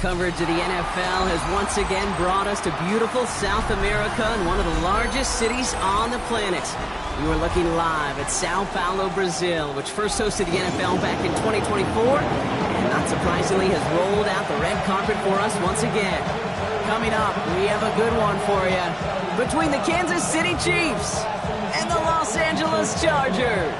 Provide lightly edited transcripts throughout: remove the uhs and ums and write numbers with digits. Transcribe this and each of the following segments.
coverage of the NFL has once again brought us to beautiful South America and one of the largest cities on the planet. We were looking live at Sao Paulo, Brazil, which first hosted the NFL back in 2024, and not surprisingly has rolled out the red carpet for us once again. Coming up, we have a good one for you. Between the Kansas City Chiefs and the Los Angeles Chargers.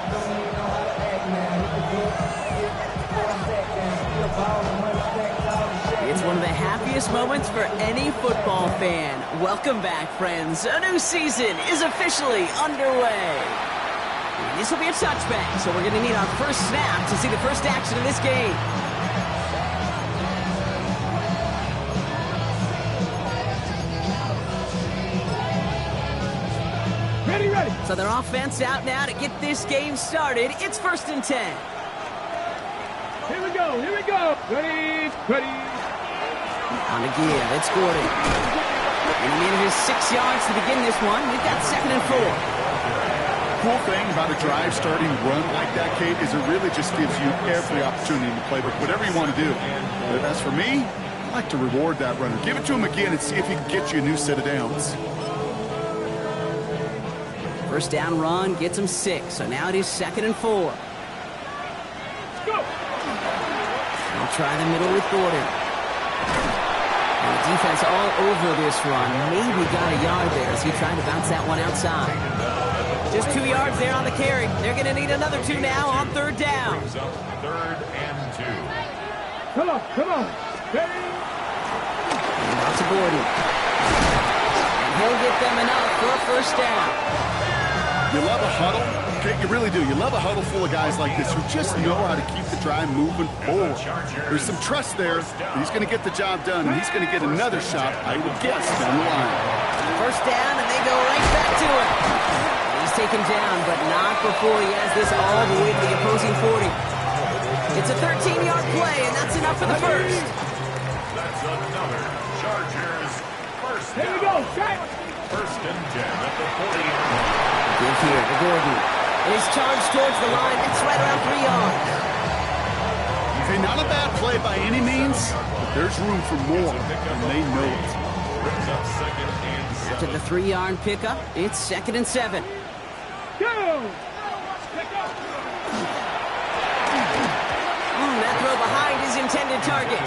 It's one of the happiest moments for any football fan. Welcome back, friends. A new season is officially underway. This will be a touchback, so we're going to need our first snap to see the first action of this game. Ready. So their offense out now to get this game started. It's 1st and 10. Here we go. Ready. On the give, it's Gordon. And he manages 6 yards to begin this one. We've got 2nd and 4. Cool thing about a drive starting run like that, Kate, is it really just gives you every opportunity in the playbook, whatever you want to do. But as for me, I like to reward that runner. Give it to him again and see if he can get you a new set of downs. First down run gets him 6. So now it is 2nd and 4. Let's go. I'll try the middle with Gordon. And the defense all over this run. Maybe got a yard there as he tried to bounce that one outside. Just 2 yards there on the carry. They're going to need another 2 now on 3rd down. 3rd and 2. Come on. Ready. And out to Gordon. And he'll get them enough for a first down. You love a huddle. Okay, you really do. You love a huddle full of guys like this who just know how to keep the drive moving forward. There's some trust there. He's going to get the job done, and he's going to get another shot, I would guess, down the line. First down, and they go right back to him. He's taken down, but not before he has this all the way to the opposing 40. It's a 13-yard play, and that's enough for the first. That's another Chargers first down. Here we go. Shot. 1st and 10 at the 40-yard line. Give here to Gordon. He's charged towards the line. It's right around 3 yards. Okay, not a bad play by any means, but there's room for more, and they know it. Brings up 2nd and 7. After the 3-yard pickup, it's 2nd and 7. Go. Pick up. That throw behind his intended target.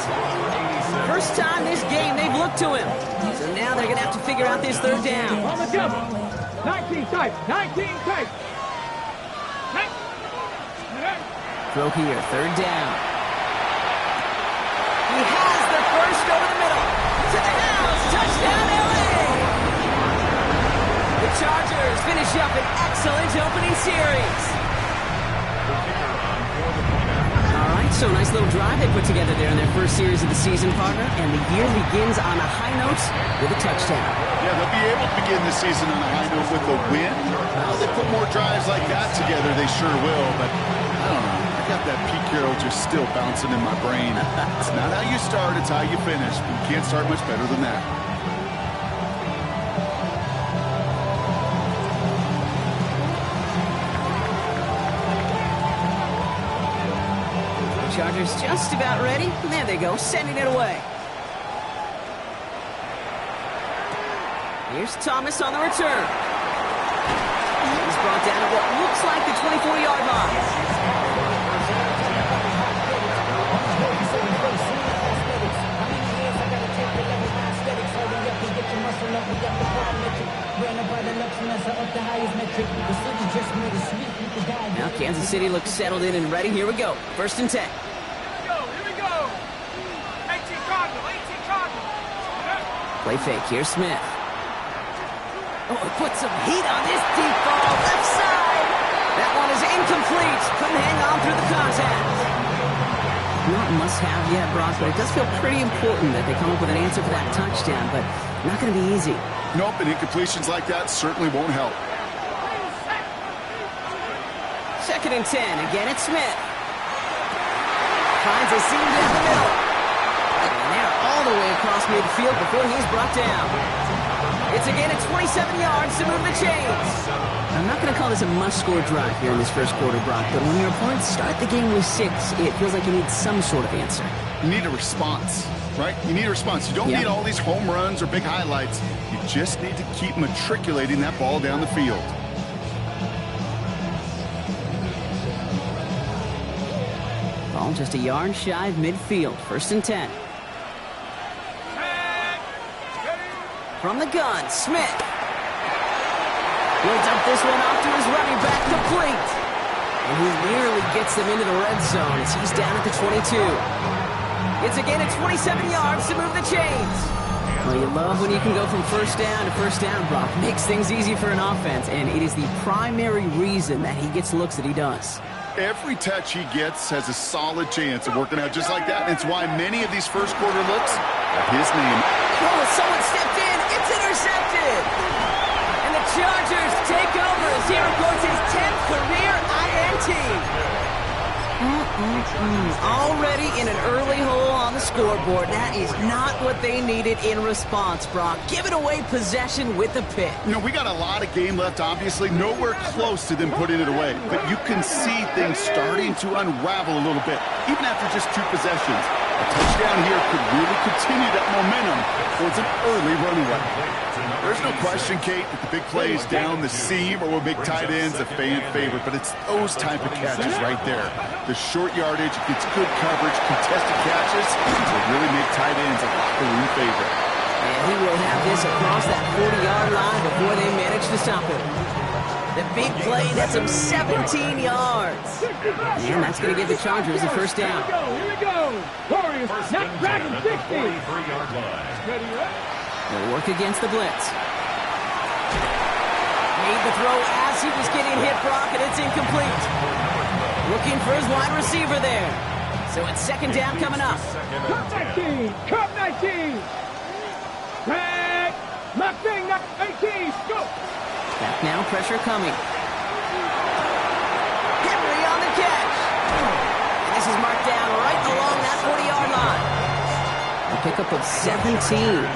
First time this game they've looked to him. So now they're going to have to figure out this 3rd down. On the jump. 19 tight. Throw here, 3rd down. He has the first over the middle. To the house, touchdown LA! The Chargers finish up an excellent opening series. All right, so nice little drive they put together there in their first series of the season, partner. And the year begins on a high note with a touchdown. Yeah, they'll be able to begin the season on a high note with a win. Now they put more drives like that together, they sure will. But I don't know. I got that Pete Carroll just still bouncing in my brain. It's not how you start, it's how you finish. But you can't start much better than that. The Chargers just about ready. And there they go, sending it away. Here's Thomas on the return. He's brought down at what looks like the 24-yard line. Now Kansas City looks settled in and ready. Here we go. 1st and 10. Here we go. 18 Cardinal. Play fake. Here's Smith. Oh, he put some heat on this deep ball. Left side. That one is incomplete. Couldn't hang on through the contact. Not must-have yet, Brock, but it does feel pretty important that they come up with an answer for that touchdown, but not going to be easy. Nope, and incompletions like that certainly won't help. 2nd and 10. Again, it's Smith. Finds a seam down the middle. And they're all the way across midfield before he's brought down. It's again at 27 yards to move the chains. I'm not going to call this a must-score drive here in this first quarter, Brock, but when your opponents start the game with 6, it feels like you need some sort of answer. You need a response. right? You need a response. You don't need all these home runs or big highlights. You just need to keep matriculating that ball down the field. Ball just a yard shy of midfield. 1st and 10. From the gun, Smith. He'll dump this one off to his running back, complete. And he nearly gets them into the red zone as he's down at the 22. It's again at 27 yards to move the chains. Well, you love when you can go from first down to first down, Brock. Makes things easy for an offense, and it is the primary reason that he gets looks that he does. Every touch he gets has a solid chance of working out just like that. And it's why many of these first quarter looks have his name. Oh, someone stepped in. It's intercepted. And the Chargers take over as he records his 10th career INT. Already in an early hole on the scoreboard. That is not what they needed in response, Brock. Giving away possession with a pick. You know, we got a lot of game left, obviously. Nowhere close to them putting it away. But you can see things starting to unravel a little bit, even after just 2 possessions. A touchdown here could really continue that momentum towards an early runaway. There's no question, Kate, that the big plays down the seam or will make tight ends a fan favorite, but it's those type of catches right there. The short yardage, gets good coverage, contested catches will really make tight ends a locker room favorite. And he will have this across that 40-yard line before they manage to stop him. The big play, that's him 17 yards. And that's going to give the Chargers the first down. Here we go. Warriors, Snapdragon 60. They'll work against the blitz. Made the throw as he was getting hit, Brock, and it's incomplete. Looking for his wide receiver there. So it's 2nd down coming up. Cup 19. Cup 19. Red. Mustang 18. Go. Back now, pressure coming. Henry on the catch. And this is marked down right along that 40-yard line. A pickup of 17.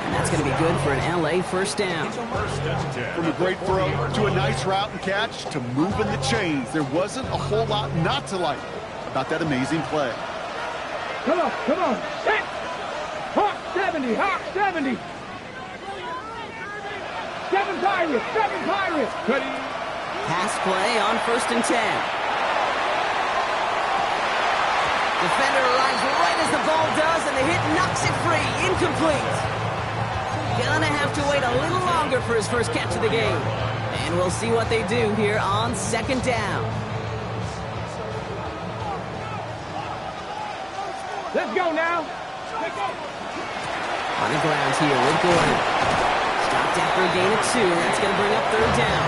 And that's going to be good for an LA first down. From a great throw to a nice route and catch to moving the chains, there wasn't a whole lot not to like about that amazing play. Come on, come on. Set. Hawk 70, Hawk 70. 7 Pirates, 7 Pirates. Ready. Pass play on 1st and 10. Defender arrives right as the ball does, and the hit knocks it free. Incomplete. Gonna have to wait a little longer for his first catch of the game. And we'll see what they do here on 2nd down. Let's go now. Let's go. On the ground here with Gordon. Stopped after a gain of 2, and that's going to bring up 3rd down.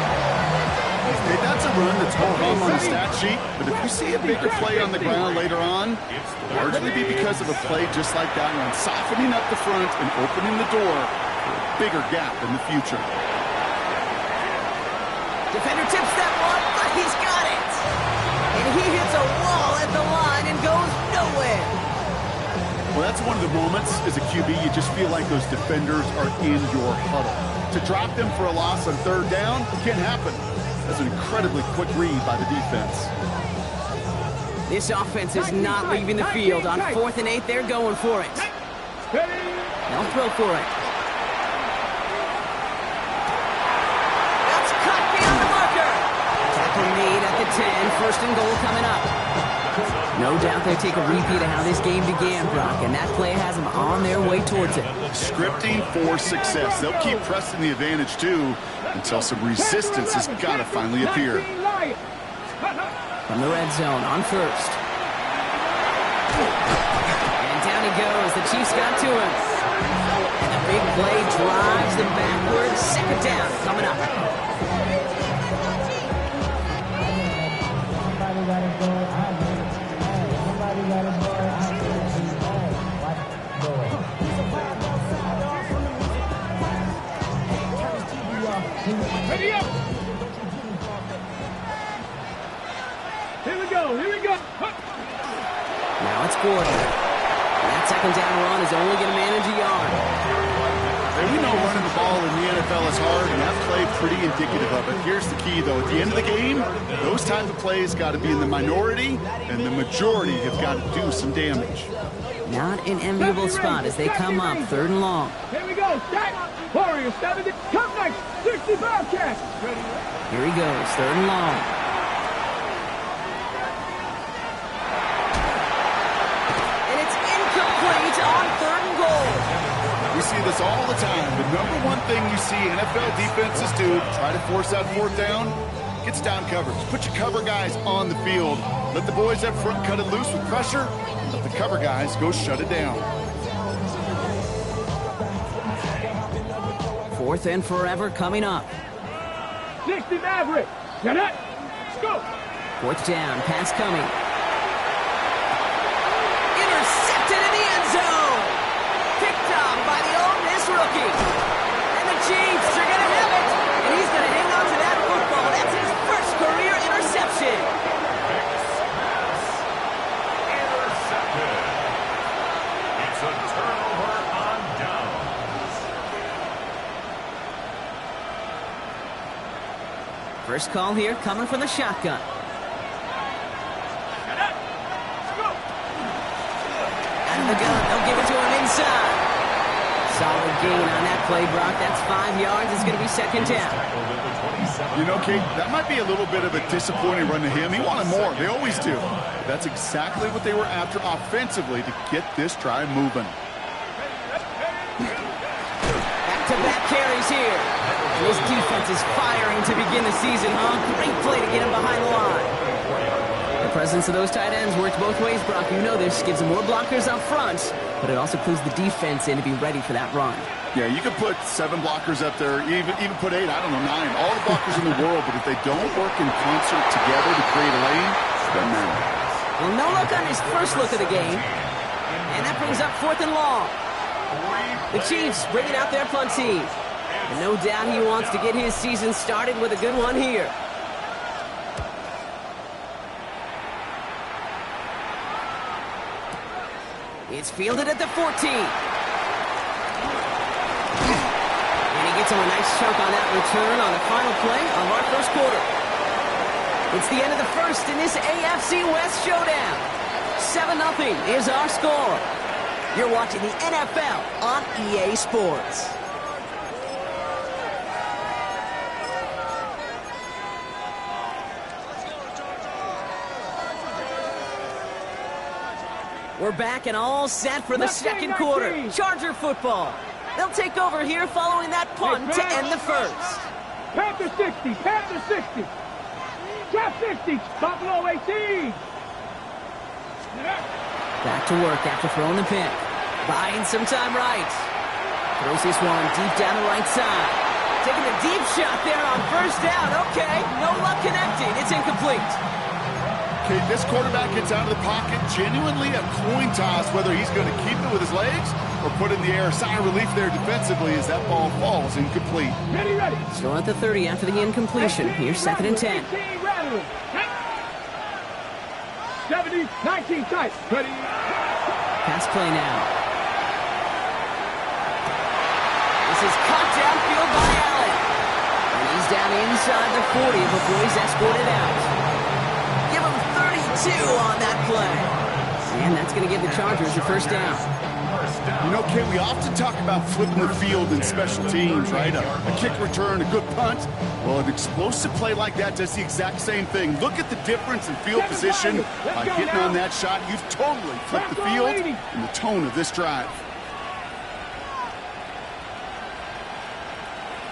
Hey, that's a run that's home on the stat sheet, but if you see a bigger play on the ground later on, it'll largely be because of a play just like that one, softening up the front and opening the door for a bigger gap in the future. Defender tips that one, but he's got it. And he hits a wall at the line and goes nowhere. Well, that's one of the moments as a QB, you just feel like those defenders are in your huddle. To drop them for a loss on 3rd down can't happen. That's an incredibly quick read by the defense. This offense is not leaving the field. On 4th and 8, they're going for it. They'll throw for it. That's cut beyond the marker. Tackle made at the 10. 1st and goal coming up. No doubt they take a repeat of how this game began, Brock, and that play has them on their way towards it. Scripting for success. They'll keep pressing the advantage, too, until some resistance has got to finally appear. From the red zone on 1st. And down he goes. The Chiefs got to him. And a big play drives them backwards. 2nd down coming up. Ready up. Here we go. Here we go. Now it's Gordon. That 2nd down run is only going to manage a yard. And we know running the ball in the NFL is hard, and that play pretty indicative of it. Here's the key, though. At the end of the game, those type of plays got to be in the minority, and the majority have got to do some damage. Not an enviable spot as they come up 3rd and long. Here we go. Set. Warriors 70. Come next. 60 Bobcats. Ready. Here he goes, 3rd and long. And it's incomplete on 3rd and goal. We see this all the time. The number one thing you see NFL defenses do, try to force that 4th down, gets down coverage. Put your cover guys on the field. Let the boys up front cut it loose with pressure. Let the cover guys go shut it down. 4th and forever coming up. 60 Maverick. Get it. Go. 4th down, pass coming. Intercepted in the end zone. Picked off by the Ole Miss rookie. And the Chiefs are going to have it. And he's going to hang on to that football. That's his first career interception. Intercepted. It's a turnover on downs. First call here coming from the shotgun. Out of the gun, they'll give it to him inside. Solid gain on that play, Brock. That's 5 yards. It's going to be 2nd down. You know, Kate, that might be a little bit of a disappointing run to him. He wanted more. They always do. That's exactly what they were after offensively to get this drive moving. Back-to-back carries here. And this defense is firing to begin the season, huh? Great play to get him behind the line. The presence of those tight ends works both ways, Brock. You know this. Gives them more blockers up front, but it also clues the defense in to be ready for that run. Yeah, you could put 7 blockers up there, even put 8, I don't know, 9. All the blockers in the world, but if they don't work in concert together to create a lane, it doesn't matter. Well, no look on his first look of the game. And that brings up 4th and long. The Chiefs bringing out their punt team. And no doubt he wants to get his season started with a good one here. It's fielded at the 14. And he gets him a nice chunk on that return on the final play of our first quarter. It's the end of the first in this AFC West showdown. 7-0 is our score. You're watching the NFL on EA Sports. We're back and all set for the second quarter. Charger football. They'll take over here following that punt to end the first. Panther 60. Panther 60. Trap 60. Buffalo 18. Back to work after throwing the pick. Buying some time right. Throws this one deep down the right side. Taking a deep shot there on 1st down. Okay, no luck connecting. It's incomplete. Okay, this quarterback gets out of the pocket, genuinely a coin toss whether he's going to keep it with his legs or put it in the air. Sigh of relief there defensively as that ball falls incomplete. Ready, ready. Still at the 30 after the incompletion. Here's 2nd and 10. 70, 19 tight. Ready. Pass play now. This is caught downfield by Allen. And he's down inside the 40 before he's escorted out. Give him 32 on that play. And that's going to give the Chargers a 1st down. You know, Ken, we often talk about flipping the field in special teams, right? A kick return, a good punt. Well, an explosive play like that does the exact same thing. Look at the difference in field position. By getting on that shot, you've totally flipped the field and the tone of this drive.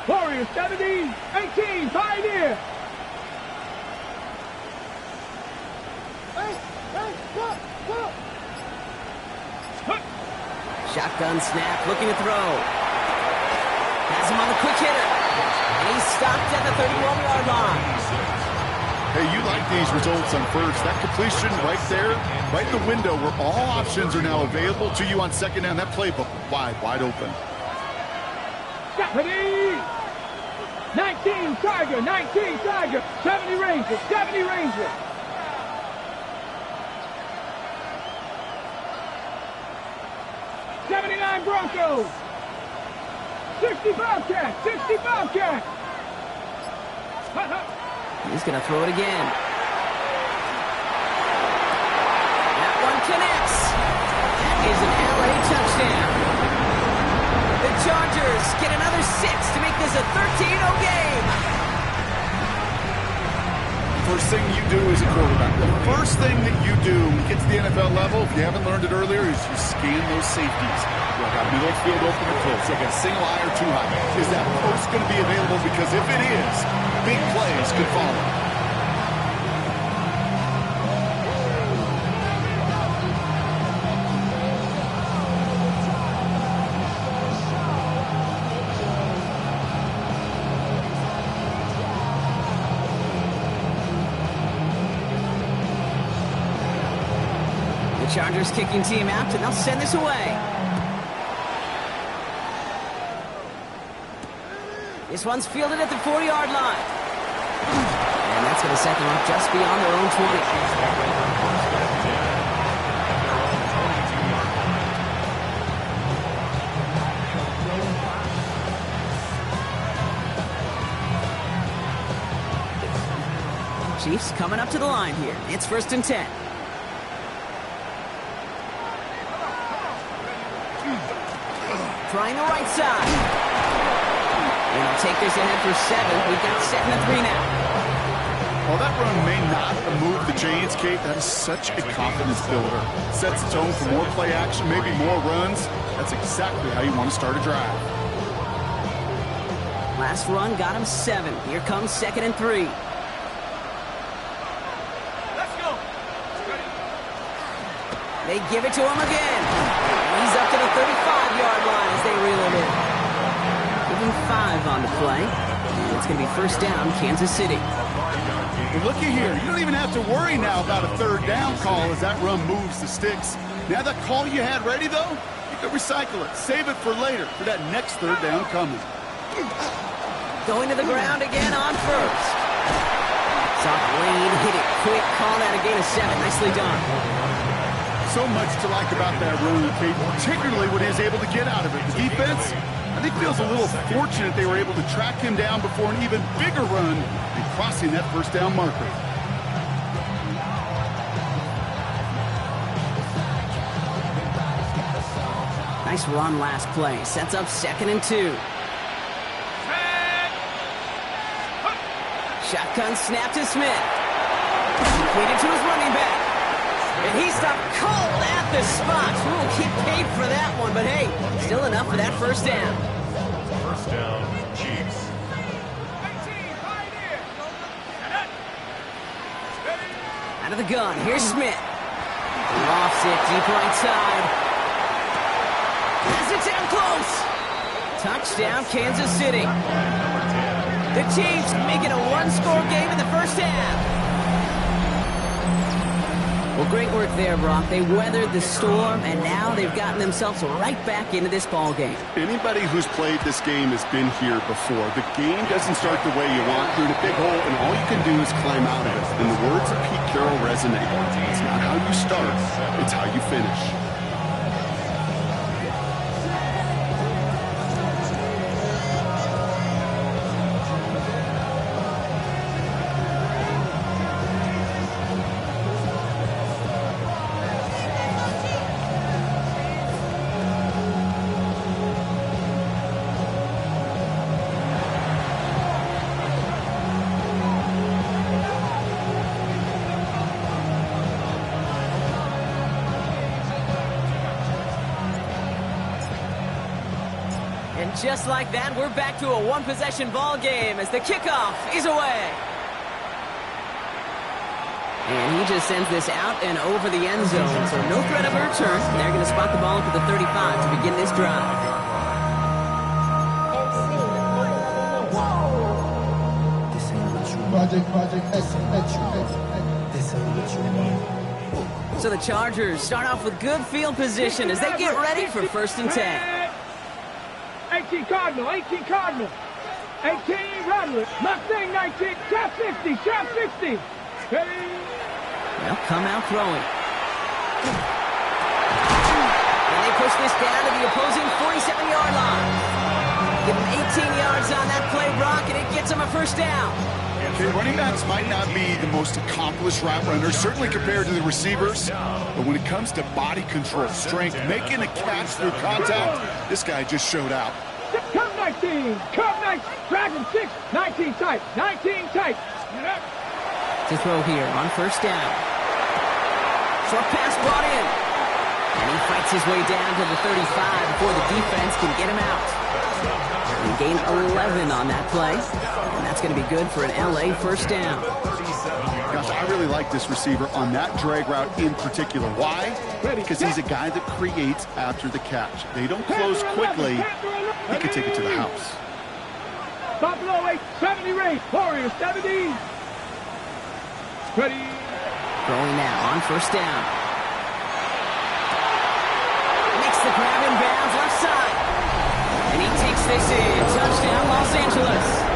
Warriors 70, 18, Pioneer. Shotgun snap, looking to throw. Has him on the quick hitter. And he's stopped at the 31-yard line. Hey, you like these results on first. That completion right there, right in the window where all options are now available to you on 2nd down. That playbook wide open. 19 Tiger, 19 Tiger, 70 Ranger, 70 Ranger. '79 Broncos. 60 Bobcat, 60 Bobcat. He's going to throw it again. That one connects. That is an LA touchdown. The Chargers get another 6 to make this a 13-0 game. First thing you do as a quarterback, the first thing that you do when you get to the NFL level, if you haven't learned it earlier, is you scan those safeties. Like a middle field open or close, like a single high or too high. Is that post going to be available? Because if it is, big plays could follow. Chargers kicking team out, and they'll send this away. This one's fielded at the 40-yard line. And that's going to set them up just beyond their own 20. Chiefs coming up to the line here. It's 1st and 10. Trying the right side. And they'll take this ahead for 7. We've got 7-3 now. While that run may not have moved the chains, Kate, that is such a confidence builder. Sets the tone for more play action, maybe more runs. That's exactly how you want to start a drive. Last run got him 7. Here comes 2nd and 3. Let's go. They give it to him again. He's up to the 35-yard line as they reel him in. Give him 5 on the play. And it's going to be 1st down, Kansas City. Well, looky here. You don't even have to worry now about a 3rd down call as that run moves the sticks. Now that call you had ready, though, you can recycle it. Save it for later, for that next 3rd down coming. Going to the ground again on 1st. Soft lane, hit it quick, call that a gain of 7. Nicely done. So much to like about that run, Kate, particularly what he was able to get out of it. The defense, I think, feels a little fortunate they were able to track him down before an even bigger run and crossing that 1st down marker. Nice run last play. Sets up 2nd and 2. Shotgun snap to Smith. Completed to his running back. And he stopped cold at the spot. Ooh, he paid for that one, but hey, still enough for that 1st down. 1st down, Chiefs. Out of the gun, here's Smith. Lofts it deep right side. Has it down close. Touchdown, Kansas City. The Chiefs making a 1-score game in the 1st half. Well, great work there, Brock. They weathered the storm, and now they've gotten themselves right back into this ball game. Anybody who's played this game has been here before. The game doesn't start the way you want. You're in a big hole, and all you can do is climb out of it. And the words of Pete Carroll resonate. It's not how you start, it's how you finish. Just like that, we're back to a 1-possession ball game as the kickoff is away. And he just sends this out and over the end zone, so no threat of a return. They're going to spot the ball up at the 35 to begin this drive. So the Chargers start off with good field position as they get ready for 1st and 10. 18 Cardinal, 18 Cardinal. 18 Rattler. Mustang 19. Trap 60, trap 60. Ready? They'll come out throwing. And they push this down to the opposing 47-yard line. Give them 18 yards on that play, Brock, and it gets them a 1st down. Okay, running backs might not be the most accomplished route runners, certainly compared to the receivers. But when it comes to body control, strength, making a catch through contact, this guy just showed out. Come 19, come 19, Dragon 6, 19 tight, 19 tight. To throw here on first down. Short pass brought in. And he fights his way down to the 35 before the defense can get him out. He gained 11 on that play. And that's going to be good for an LA first down. Gosh, I really like this receiver on that drag route in particular. Why? Because he's a guy that creates after the catch. They don't close quickly. He could take it to the house. Buffalo 8, 70 race, Warriors 70. Ready. Throwing now on first down. Makes the grab in bounds left side. And he takes this in. Touchdown Los Angeles.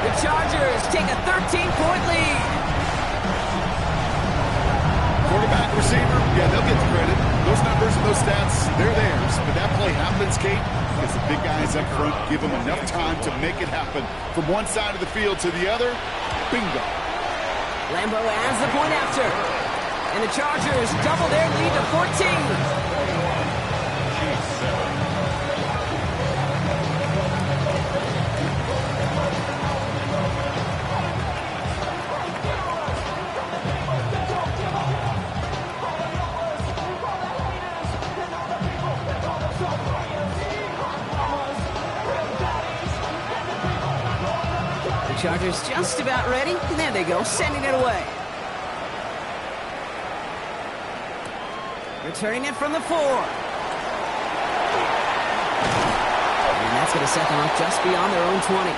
The Chargers take a 13-point lead. Quarterback, receiver, yeah, they'll get the credit. Those numbers and those stats, they're theirs. But that play happens, Kate, because the big guys up front give them enough time to make it happen. From one side of the field to the other, bingo. Lambeau adds the point after. And the Chargers double their lead to 14. Chargers just about ready. And there they go, sending it away. Returning it from the 4. And that's going to set them up just beyond their own 20.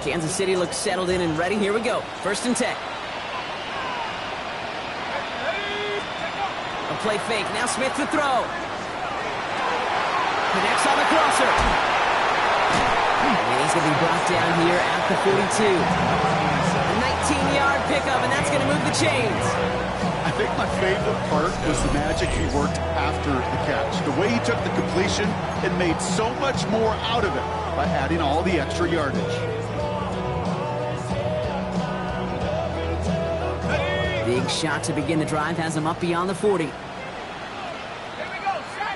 Kansas City looks settled in and ready. Here we go. First and 10. A play fake. Now Smith to throw. Connects on the crosser. And he's going to be brought down here at the 42. A 19-yard pickup, and that's going to move the chains. I think my favorite part was the magic he worked after the catch. The way he took the completion and made so much more out of it by adding all the extra yardage. Big shot to begin the drive has him up beyond the 40. Here we go, set.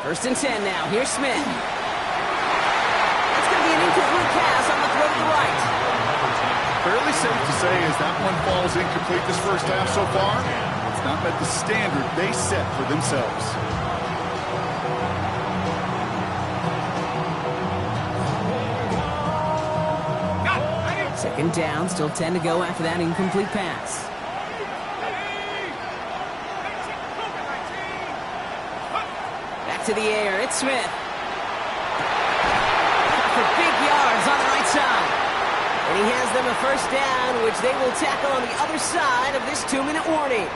First and 10 now. Here's Smith. That's going to be an incomplete pass on the throw to the right. Fairly safe to say as that one falls incomplete this first half so far, it's not met the standard they set for themselves. Second down, still 10 to go after that incomplete pass. Back to the air, it's Smith. For big yards on the right side. And he has them a first down, which they will tackle on the other side of this 2-minute warning.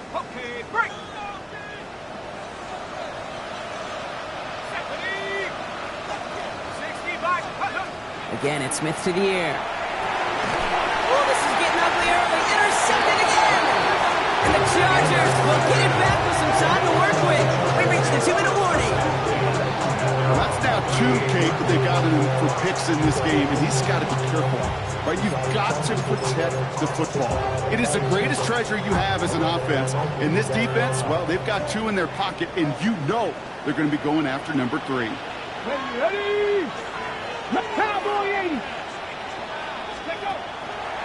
Okay, break. Again, it's Smith to the air. Oh, this is getting ugly early. Intercepted again. And the Chargers will get it back with some time to work with. We reached the 2-minute warning. Well, that's now 2, Kate, that they got him for picks in this game, and he's got to be careful. Right? You've got to protect the football. It is the greatest treasure you have as an offense. In this defense, well, they've got 2 in their pocket, and you know they're going to be going after number 3. Ready? Cowboy 80.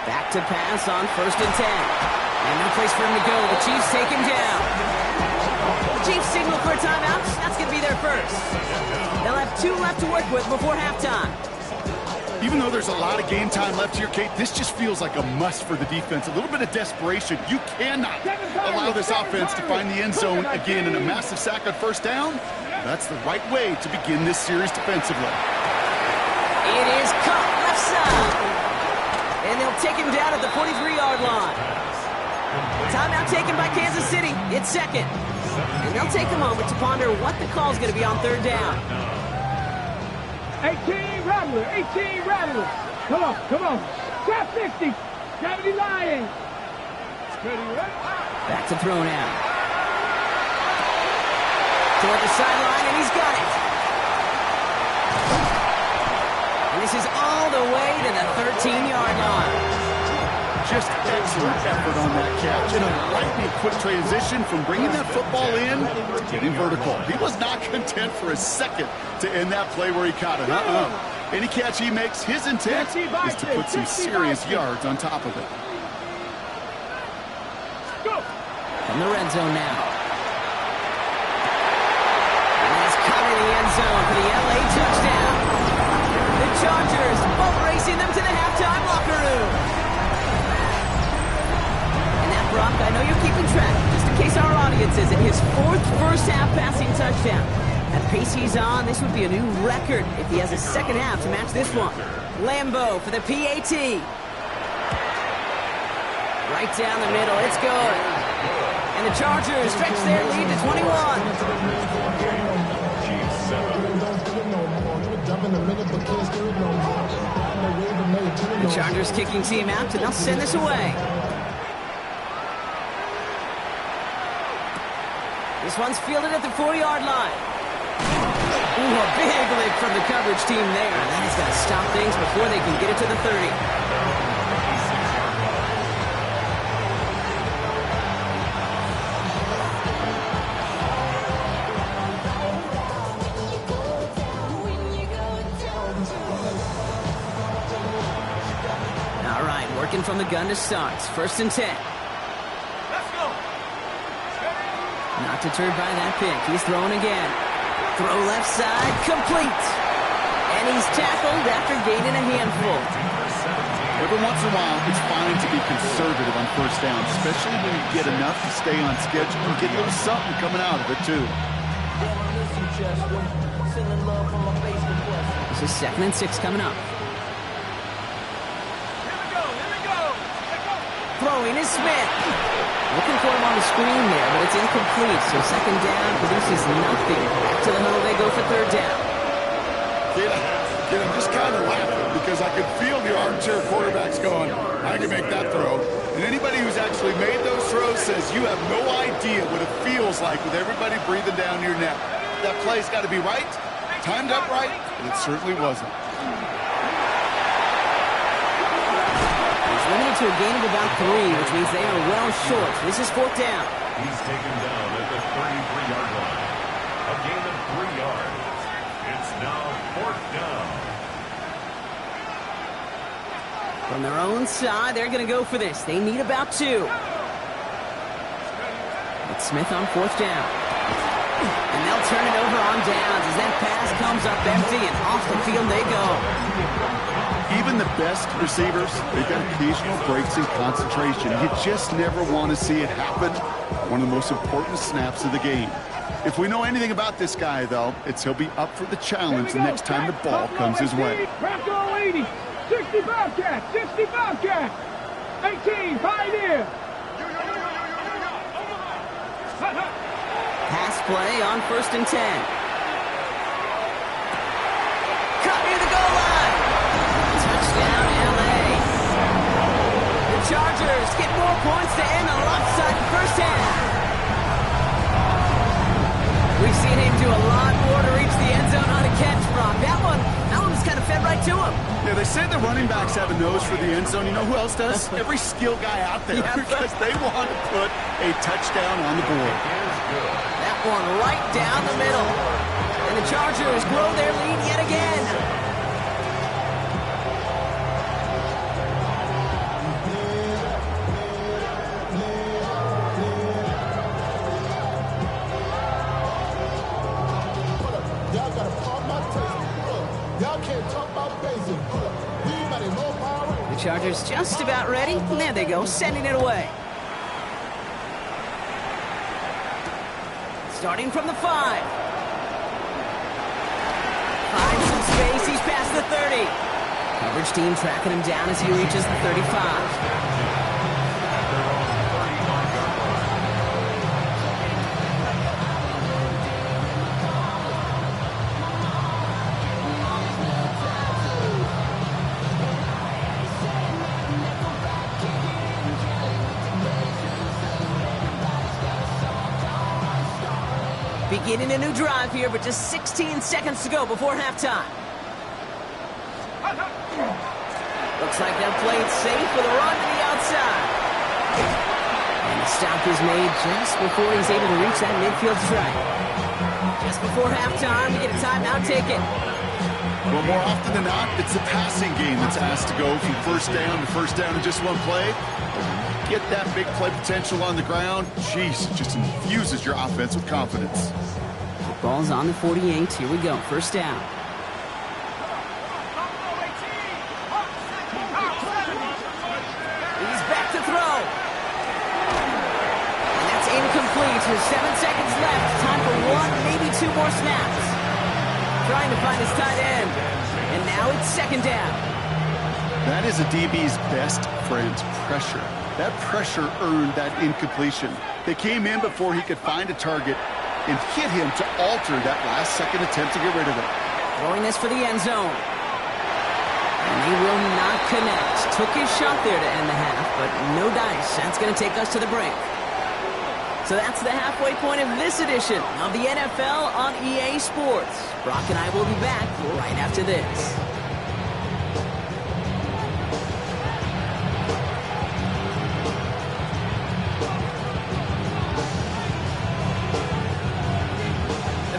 Back to pass on first and 10. And no place for him to go. The Chiefs take him down. Chiefs signal for a timeout. That's going to be their first. They'll have 2 left to work with before halftime. Even though there's a lot of game time left here, Kate, this just feels like a must for the defense. A little bit of desperation. You cannot allow this offense to find the end zone again in a massive sack on first down. That's the right way to begin this series defensively. It is caught left side. And they'll take him down at the 43-yard line. Timeout taken by Kansas City. It's second. And they'll take a moment to ponder what the call is going to be on third down. 18 Rattler, 18 Rattler. Come on, come on. Trap 60. Gravity Lions. Ready, right? Back to throw now. Toward the sideline, and he's got it. And this is all the way to the 13-yard line. Just excellent effort on that catch. And a lightning quick transition from bringing that football in to getting vertical. He was not content for a second to end that play where he caught it. Any catch he makes, his intent is to put some serious yards on top of it. From the red zone now. And he's caught in the end zone for the LA touchdown. The Chargers boat racing them to the halftime locker room. And that, Brock, I know you're keeping track, just in case our audience isn't, his 4th first-half passing touchdown. At the pace he's on, this would be a new record if he has a second half to match this one. Lambeau for the PAT. Right down the middle, it's good. And the Chargers stretch their lead to 21. The Chargers kicking team out, and they'll send this away. This one's fielded at the 4-yard line. Ooh, a big lift from the coverage team there. And that is going to stop things before they can get it to the 30. From the gun to start. 1st and 10. Let's go. Not deterred by that pick. He's throwing again. Throw left side, complete. And he's tackled after gaining a handful. Every once in a while, it's fine to be conservative on first down, especially when you get enough to stay on schedule and get a little something coming out of it, too. This is 2nd and 6 coming up. Throwing is Smith. Looking for him on the screen there, but it's incomplete. So 2nd down produces nothing. Back to the huddle they go for 3rd down. I'm just kind of laughing because I could feel the armchair quarterbacks going, I can make that throw. And anybody who's actually made those throws says you have no idea what it feels like with everybody breathing down your neck. That play's got to be right, timed up right, and it certainly wasn't. Limited to a gain of about 3, which means they are well short. This is 4th down. He's taken down at the 33-yard line. A gain of 3 yards. It's now 4th down. From their own side, they're going to go for this. They need about 2. It's Smith on 4th down. And they'll turn it over on downs as that pass comes up empty and off the field they go. Even the best receivers, they've got occasional breaks in concentration. You just never want to see it happen. One of the most important snaps of the game. If we know anything about this guy, though, it's he'll be up for the challenge the next time the ball comes his way. Bronco 80, 60 Bobcat, 60 Bobcat, 18 Pioneer. Pass play on 1st and 10. Cut near the goal line. Touchdown, LA. The Chargers get more points to end the lopsided first half. We've seen him do a lot more to reach the end zone on a catch, Brock. That one was kind of fed right to him. Yeah, they say the running backs have a nose for the end zone. You know who else does? Every skill guy out there, because they want to put a touchdown on the board. That one right down the middle. And the Chargers grow their lead yet again. Y'all can't talk about basic. Anybody low power? The Chargers just about ready. And there they go, sending it away. Starting from the 5. Finds some space. He's past the 30. Coverage team tracking him down as he reaches the 35. Beginning a new drive here, but just 16 seconds to go before halftime. Looks like they're playing safe with a run to the outside. And the stop is made just before he's able to reach that midfield strike. Just before halftime, we get a timeout taken. Well, more often than not, it's the passing game that's asked to go from first down to first down in just one play. Get that big play potential on the ground. Jeez, it just infuses your offense with confidence. Ball's on the 48. Here we go. First down. He's back to throw. And that's incomplete. There's 7 seconds left. Time for one, maybe 2 more snaps. Trying to find his tight end. And now it's second down. That is a DB's best friend, pressure. That pressure earned that incompletion. They came in before he could find a target and hit him to alter that last-second attempt to get rid of it. Throwing this for the end zone. And they will not connect. Took his shot there to end the half, but no dice. That's going to take us to the break. So that's the halfway point of this edition of the NFL on EA Sports. Brock and I will be back right after this.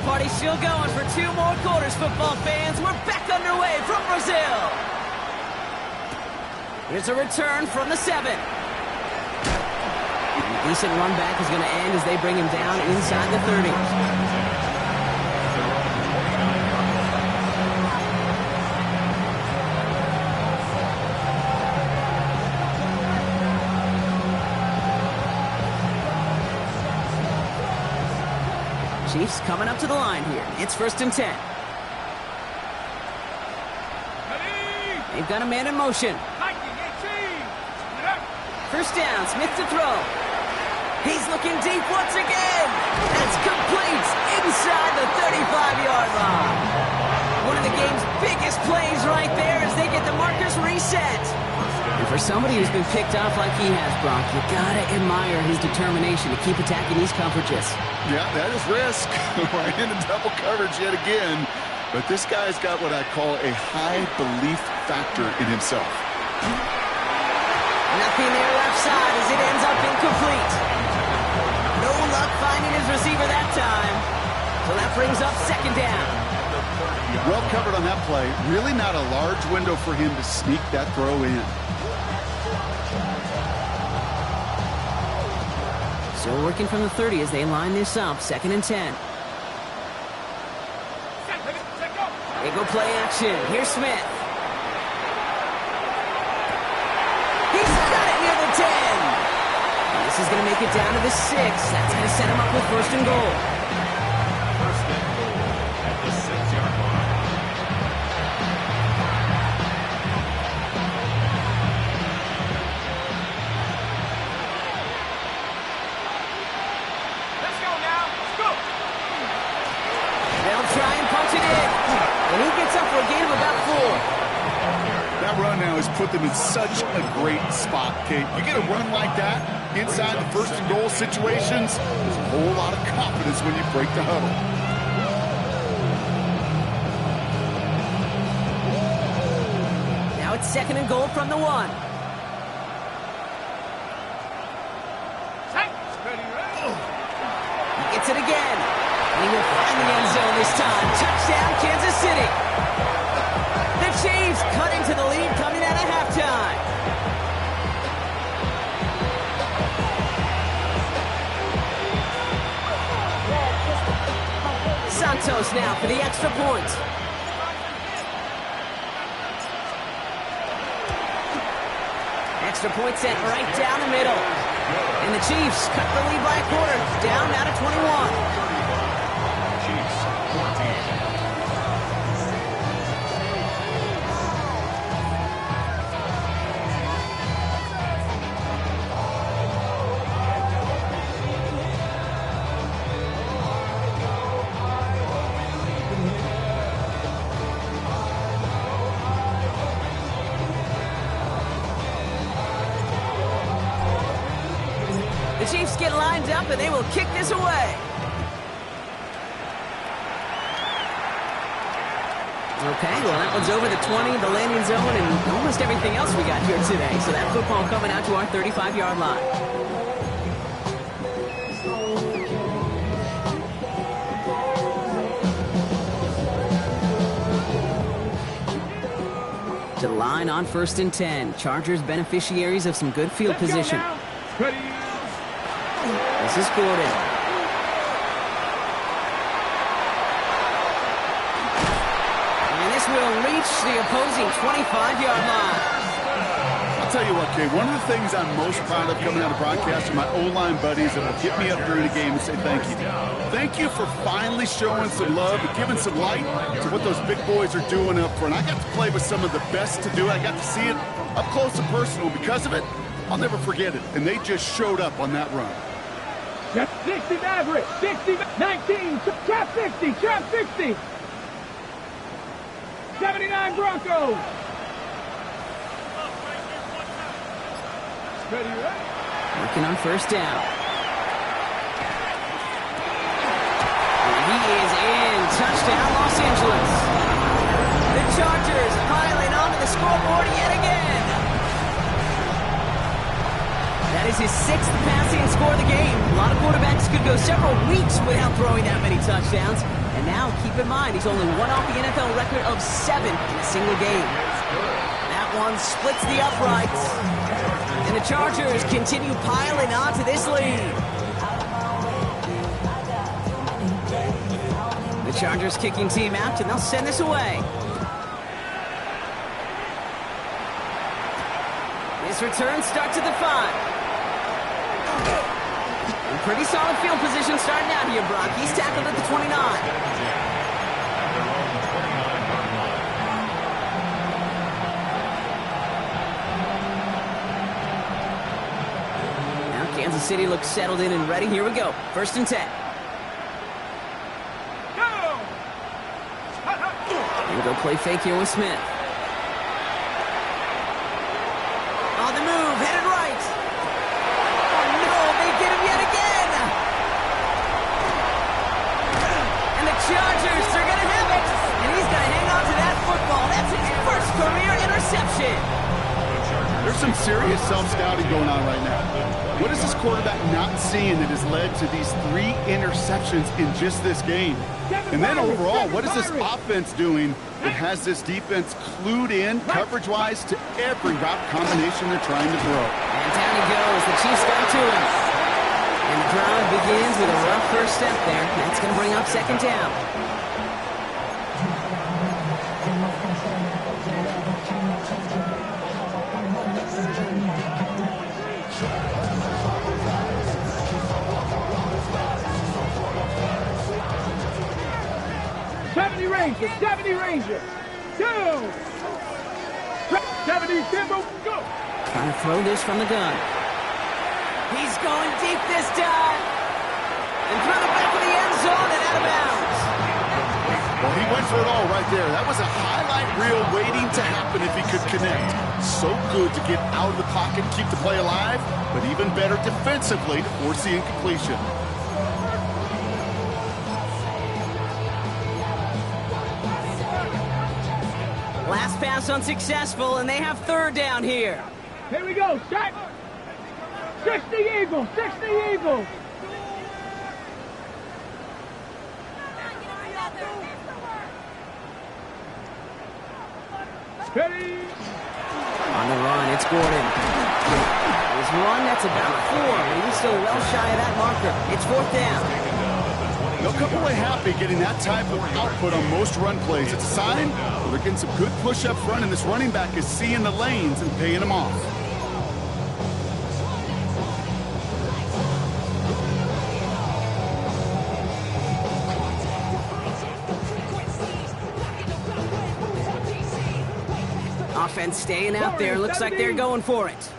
Party's still going for 2 more quarters, football fans. We're back underway from Brazil. Here's a return from the 7. A decent run back is going to end as they bring him down inside the 30. Chiefs coming up to the line here. It's 1st and 10. They've got a man in motion. First down, Smith to throw. He's looking deep once again. That's complete inside the 35-yard line. One of the game's biggest plays right there as they get the markers reset. And for somebody who's been picked off like he has, Brock, you gotta admire his determination to keep attacking these coverages. Yeah, that is risk. Right into double coverage yet again. But this guy's got what I call a high belief factor in himself. Nothing there left side as it ends up incomplete. No luck finding his receiver that time. So that brings up second down. Well covered on that play. Really not a large window for him to sneak that throw in. Still working from the 30 as they line this up. 2nd and 10. They go play action. Here's Smith. He's got it near the 10. This is going to make it down to the 6. That's going to set him up with 1st and goal. First and goal at the 6-yard line. Let's go now. Let's go. They'll try and punch it in. And he gets up for a gain of about 4. That run now has put them in such a great spot, Kate. You get a run like that inside the 1st and goal situations, there's a whole lot of confidence when you break the huddle. Now it's 2nd and goal from the 1. He gets it again. And he will find the end zone this time. Touchdown, Kansas City. The Chiefs cut into the lead coming out of halftime. Santos now for the extra point. extra point sent right down the middle. And the Chiefs cut the lead by a quarter, down now to 21. Chiefs 14. The Chiefs get lined up, and they will kick this away. Okay, well, that one's over the 20, the landing zone, and almost everything else we got here today. So that football coming out to our 35-yard line. To the line on 1st and 10. Chargers beneficiaries of some good field position. This is Gordon. And this will reach the opposing 25-yard line. I'll tell you what, Kay, one of the things I'm most proud of coming out of broadcast are my O-line buddies that will hit me up during the game and say thank you. Thank you for finally showing some love and giving some light to what those big boys are doing up front. I got to play with some of the best to do it. I got to see it up close and personal. Because of it, I'll never forget it. And they just showed up on that run. 60 Maverick, 60, 19, trap 60, trap 60. 79 Broncos. Ready, right? Working on 1st down. And he is in. Touchdown, Los Angeles. The Chargers piling onto the scoreboard yet again. That is his 6th passing score of the game. A lot of quarterbacks could go several weeks without throwing that many touchdowns. And now, keep in mind, he's only one off the NFL record of 7 in a single game. That one splits the uprights. And the Chargers continue piling onto this lead. The Chargers kicking team out, and they'll send this away. This return starts at the 5. Pretty solid field position starting out here, Brock. He's tackled at the 29. Now Kansas City looks settled in and ready. Here we go. 1st and 10. Here we go, play fake here with Smith. On the move, headed right. Oh no, they get him yet again. Chargers are going to have it, and he's going to hang on to that football. That's his first career interception. There's some serious self-scouting going on right now. What is this quarterback not seeing that has led to these 3 interceptions in just this game? And then overall, what is this offense doing that has this defense clued in, coverage-wise, to every route combination they're trying to throw? And down he goes. The Chiefs got to him. And the drive begins with a rough first step there. That's going to bring up 2nd down. Ranger, 70 Ranger. 2. 70 Timbo, go. Trying to throw this from the gun. He's going deep this time. And through the back of the end zone and out of bounds. Well, he went for it all right there. That was a highlight reel waiting to happen if he could connect. So good to get out of the pocket, keep the play alive, but even better defensively to force the incompletion. Last pass unsuccessful, and they have 3rd down here. Here we go, shot. 60 Eagles, 60 Eagles. Ready. On the run, it's Gordon. His run, that's about 4, but he's still well shy of that marker. It's 4th down. They'll come away happy getting that type of output on most run plays. It's a sign they're getting some good push up front, and this running back is seeing the lanes and paying them off. Offense staying out there. Looks like they're going for it.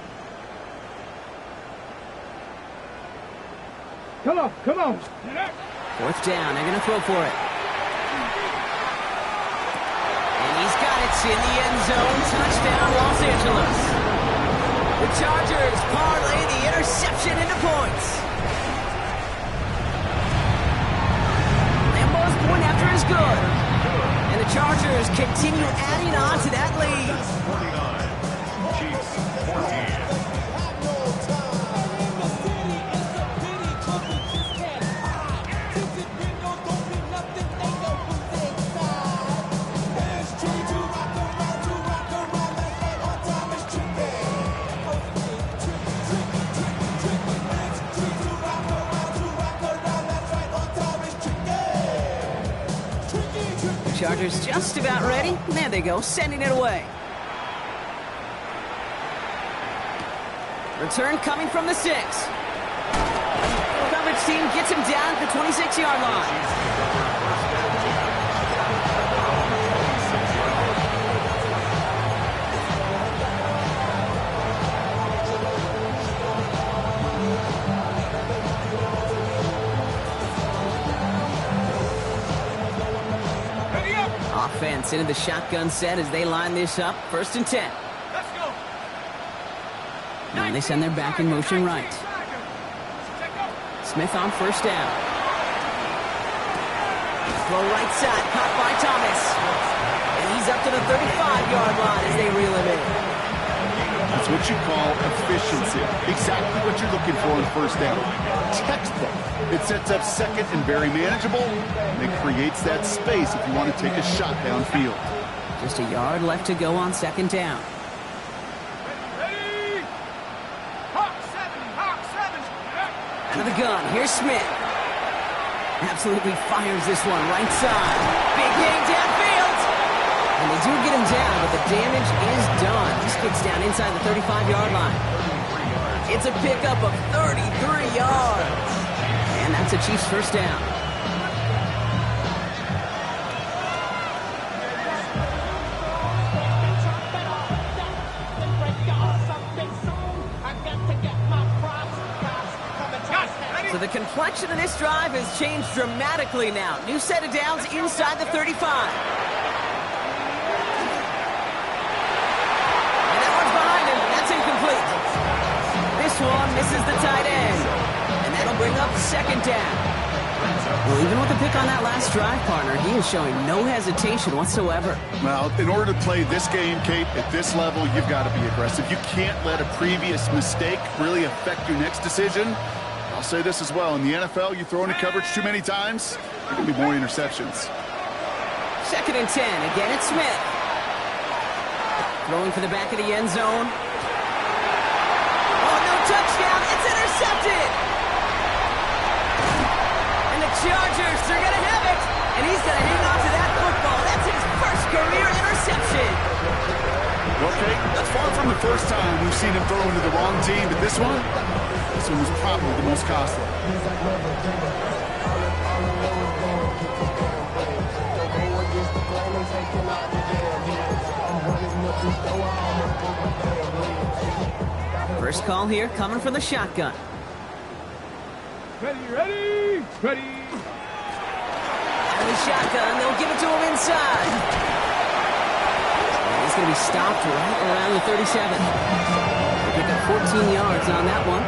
Come on, come on. 4th down. They're going to throw for it. And he's got it in the end zone. Touchdown, Los Angeles. The Chargers parlay the interception into points. Lambeau's point after is good. And the Chargers continue adding on to that lead. 49. Chiefs 14. Chargers just about ready. There they go, sending it away. Return coming from the 6. Coverage team gets him down at the 26-yard line. Offense into the shotgun set as they line this up. 1st and 10. Let's go. Now they send their back in motion right. Smith on 1st down. Throw right side, caught by Thomas. And he's up to the 35-yard line as they reel him in. That's what you call efficiency. Exactly what you're looking for on 1st down. Textbook. It sets up 2nd and very manageable, and it creates that space if you want to take a shot downfield. Just a yard left to go on 2nd down. Ready? Hawk 7. Out of the gun, here's Smith. Absolutely fires this one right side. Big game downfield. And they do get him down, but the damage is done. He skids down inside the 35-yard line. It's a pickup of 33 yards. And that's a Chiefs 1st down. So the complexion of this drive has changed dramatically now. New set of downs inside the 35. And that one's behind him. That's incomplete. This one misses the tight end. And that'll bring up 2nd down. Well, even with the pick on that last drive, partner, he is showing no hesitation whatsoever. Well, in order to play this game, Kate, at this level, you've got to be aggressive. You can't let a previous mistake really affect your next decision. I'll say this as well. In the NFL, you throw into coverage too many times, there can be more interceptions. 2nd and 10. Again, it's Smith. Throwing for the back of the end zone. Oh, no touchdown. It's intercepted. And the Chargers, they're going to have it. And he's going to hang on to that football. That's his first career interception. Okay, that's far from the first time we've seen him throw into the wrong team, but this one was probably the most costly. First call here coming from the shotgun. Ready. Out of the shotgun, they'll give it to him inside. And he's going to be stopped right around the 37. They pick up 14 yards on that one.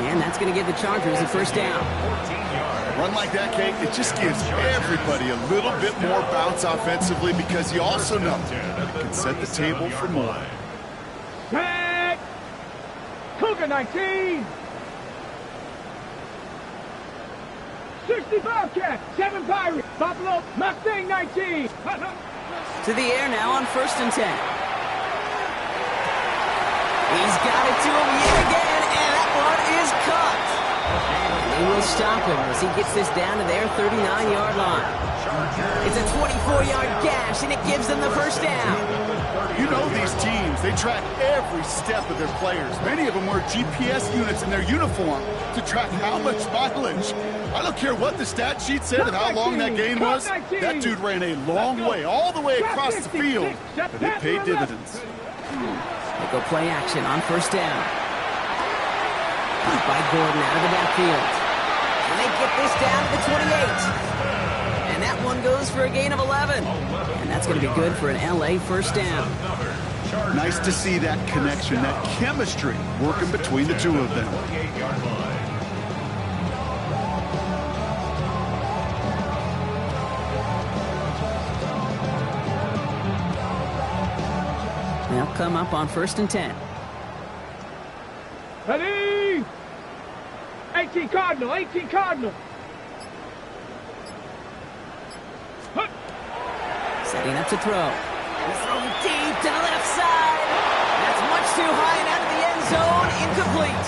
And that's going to give the Chargers a 1st down. A run like that, Kate, it just gives everybody a little bit more bounce offensively because you also know it can set the table for more. Set. Cougar 19. 65 cat. 7 Pirates. Buffalo Mustang 19. To the air now on 1st and 10. He's got it to him yet again, and that one is caught. And they will stop him as he gets this down to their 39-yard line. It's a 24-yard gash, and it gives them the 1st down. You know these teams, they track every step of their players. Many of them wear GPS units in their uniform to track how much mileage. I don't care what the stat sheet said and how long that game was. That dude ran a long way, all the way across the field, but it paid dividends. They go play action on first down. Caught by Gordon out of the backfield. And they get this down to the 28. And that one goes for a gain of 11. And that's going to be good for an LA first down. Nice to see that connection, that chemistry working between the two of them. They'll come up on first and 10. Ready? 18 Cardinal, 18 Cardinal. Setting up to throw. He's throwing deep to the left side. That's much too high and out of the end zone. Incomplete.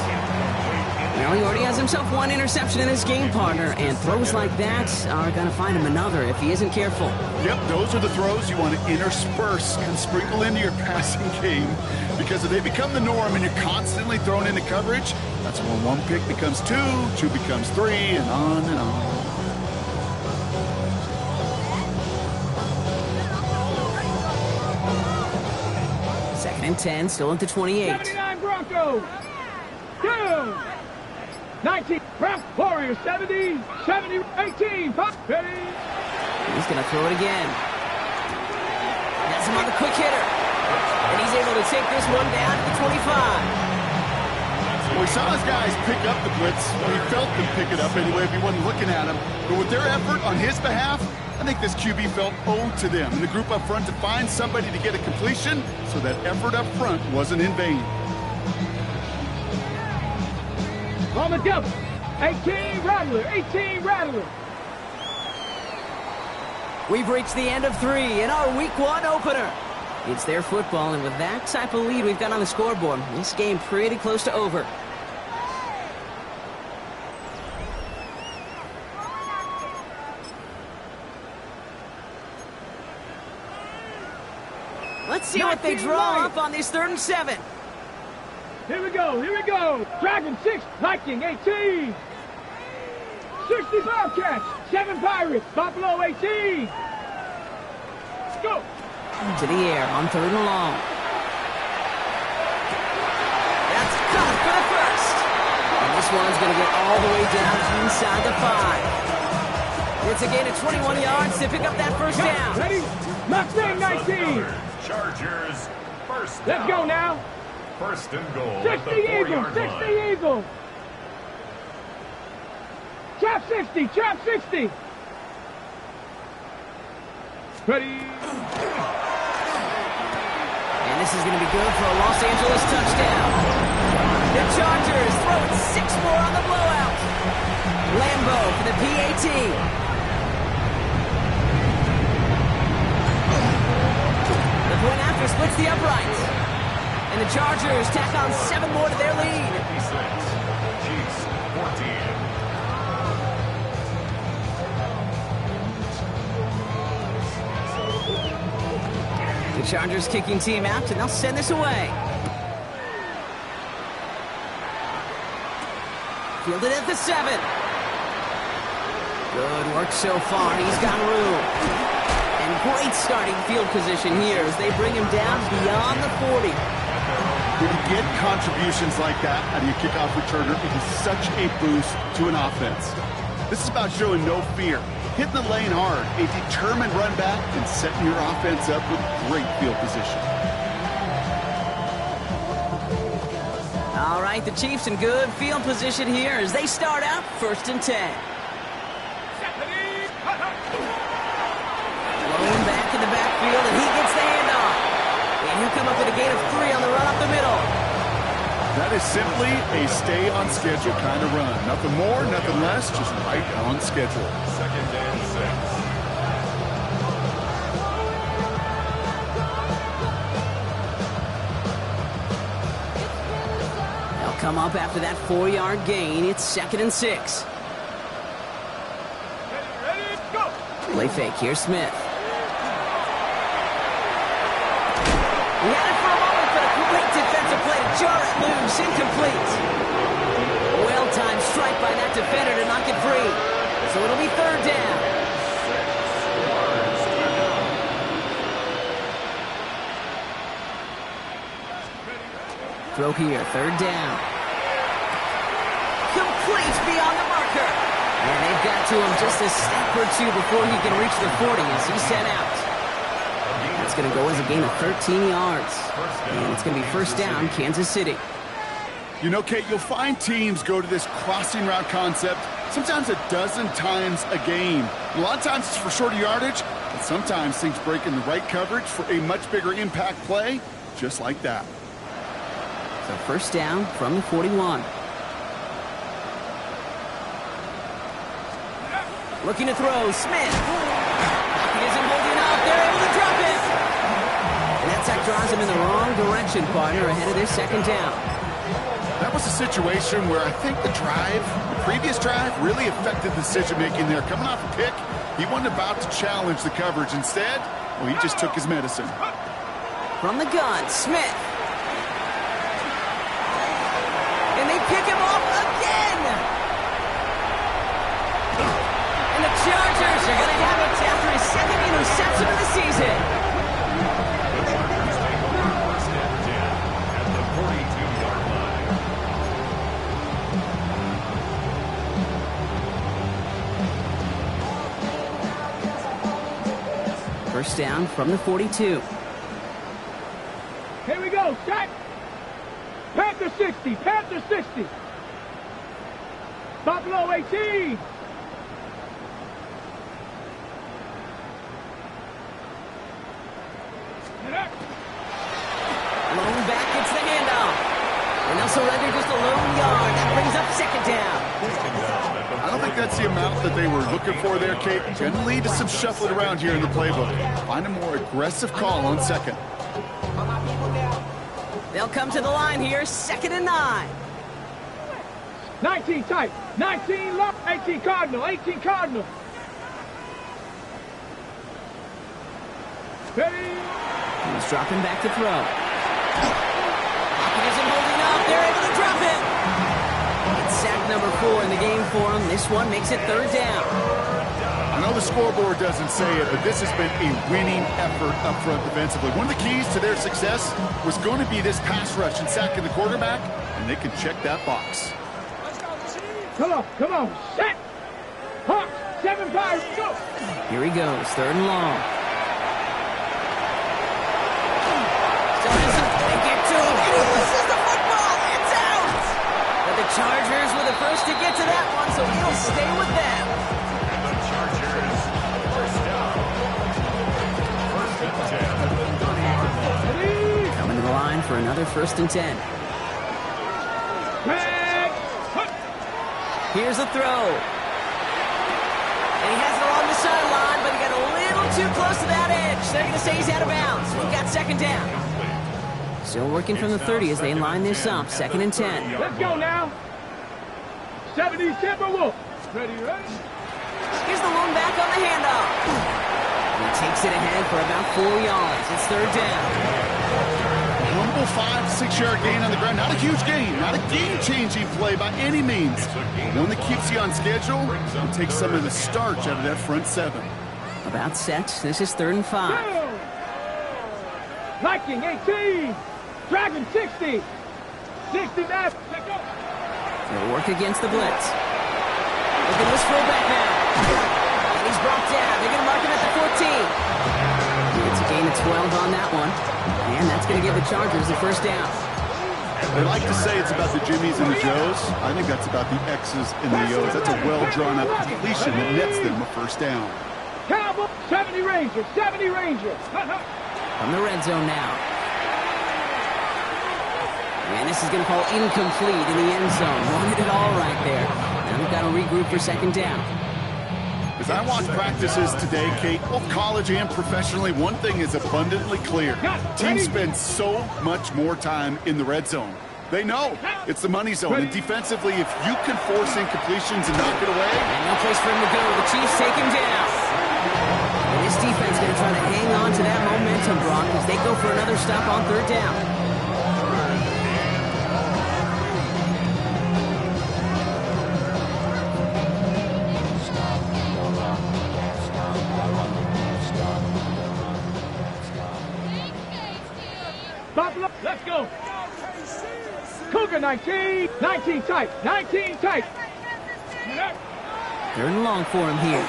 Well, he already has himself one interception in his game, partner, and throws like that are going to find him another if he isn't careful. Yep, those are the throws you want to intersperse and sprinkle into your passing game, because if they become the norm and you're constantly thrown into coverage, that's when one pick becomes two becomes three, and on and on. Second and 10, still at the 28. 79 Broncos. 2. 19 Broncos. Warriors. 70. 70. 18. Ready? He's going to throw it again. That's him on the quick hitter. And he's able to take this one down to the 25. Well, we saw his guys pick up the blitz. He felt them pick it up anyway if he wasn't looking at him. But with their effort on his behalf, I think this QB felt owed to them and the group up front to find somebody to get a completion, so that effort up front wasn't in vain. On the double. 18 Rattler. 18 Rattler. We've reached the end of 3 in our Week 1 opener. It's their football, and with that type of lead we've got on the scoreboard, this game pretty close to over. Let's see what they draw up on this 3rd and 7. Here we go. Here we go. Dragon 6. Viking 18. 60 Bobcats. 7 Pirates. Buffalo 18. Let's go. To the air on 3rd and long. That's caught for the first. And this one's going to get all the way down inside the 5. It's a gain of 21 yards to pick up that first down. Ready? Mustang 19. Chargers, first down. Let's go now. First and goal. 60 Eagles. 60 Eagles. Trap 60. Trap 60. Ready? And this is going to be good for a Los Angeles touchdown. The Chargers throw it 6 more on the blowout. Lambeau for the PAT. The point after splits the uprights. And the Chargers tack on 7 more to their lead. 56. Chiefs, 14. The Chargers kicking team out, and they'll send this away. Fielded at the 7. Good work so far. He's got room. And great starting field position here as they bring him down beyond the 40. When you get contributions like that out of your kickoff returner, it is such a boost to an offense. This is about showing no fear, hitting the lane hard, a determined run back, and setting your offense up with great field position. All right, the Chiefs in good field position here as they start out 1st and 10. Thrown back in the backfield, and he gets the handoff. And he'll come up with a gain of 3 on the run up the middle. That is simply a stay on schedule kind of run. Nothing more, nothing less, just right on schedule. 2nd and 6. They'll come up after that 4-yard gain. It's 2nd and 6. Ready? Go. Play fake. Here's Smith. He had it for a moment, but a great defensive play to jar it loose. Incomplete. Well-timed strike by that defender to knock it free. So it'll be 3rd down. Throw here, third down. Complete beyond the marker. And they've got to him just a step or two before he can reach the 40 as he's sent out. That's going to go as a gain of 13 yards. And it's going to be first down, Kansas City. You know, Kate, you'll find teams go to this crossing route concept sometimes a dozen times a game. A lot of times it's for shorter yardage, but sometimes things break in the right coverage for a much bigger impact play, just like that. So first down from the 41. Looking to throw, Smith. Pocket isn't holding up. They're able to drop it. And that sack draws him in the wrong direction, partner, ahead of this second down. That was a situation where I think the previous drive, really affected the decision-making there. Coming off a pick, he wasn't about to challenge the coverage. Instead, well, he just took his medicine. From the gun, Smith. And they pick him off again. And the Chargers are going to have it after his second interception of the season. First and 10 at the 42-yard line. First down from the 42. Here we go, set. Panther 60, Panther 60. Buffalo 18. Lone back gets the handoff. And they'll surrender just a lone yard. That brings up second down. I don't think that's the amount that they were looking for there, Kate. Can lead to some shuffling around here in the playbook. Find a more aggressive call on second. They'll come to the line here, 2nd and 9. 19 tight, 19 low, 18 Cardinal, 18 Cardinal. Ready? He's dropping back to throw. Pocket isn't holding up. They're able to drop it. It's sack number 4 in the game for him. This one makes it third down. I know the scoreboard doesn't say it, but this has been a winning effort up front defensively. One of the keys to their success was going to be this pass rush and sacking the quarterback, and they can check that box. Come on, set. Hawks, 7-5, go. Here he goes, third and long. They get to him. He loses the football. It's out. But the Chargers were the first to get to that one, so he'll stay with them. And the Chargers, first down. First and 10 at the 30-yard line. Coming to the line for another 1st and 10. Back. Here's the throw. And he has it along the sideline, but he got a little too close to that edge. They're going to say he's out of bounds. We've got second down. Still working from the 30 as they line this up. 2nd and 10. Let's go now. 70 Timberwolves. Ready? Here's the lone back on the handoff. And he takes it ahead for about 4 yards. It's third down. Humble 5-6 yard gain on the ground. Not a huge gain, not a game-changing play by any means. But one that keeps you on schedule and takes some of the starch out of that front 7. About set. This is 3rd and 5. Viking 18. Dragon 60. 60 back. They'll work against the blitz. Look at this fullback now. And he's brought down. They're going to mark him at the 14. It's a gain of 12 on that one. And that's going to give the Chargers the first down. They like to say it's about the Jimmies and the Joes. I think that's about the X's and the O's. That's a well-drawn-up completion that nets them a first down. Cowboy 70 Rangers. 70 Rangers. From the red zone now. And this is going to fall incomplete in the end zone. Wanted it all right there. Now they've got to regroup for second down. As I watch practices today, Kate, both college and professionally, one thing is abundantly clear. Teams spend so much more time in the red zone. They know it's the money zone. And defensively, if you can force incompletions and knock it away. And no place for him to go. The Chiefs take him down. And this defense going to try to hang on to that momentum, Brock, as they go for another stop on third down. Buffalo, let's go. Cougar 19. 19 tight. 19 tight. They're in long for him here.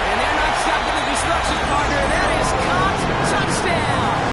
And they're not stopping the destruction, partner. That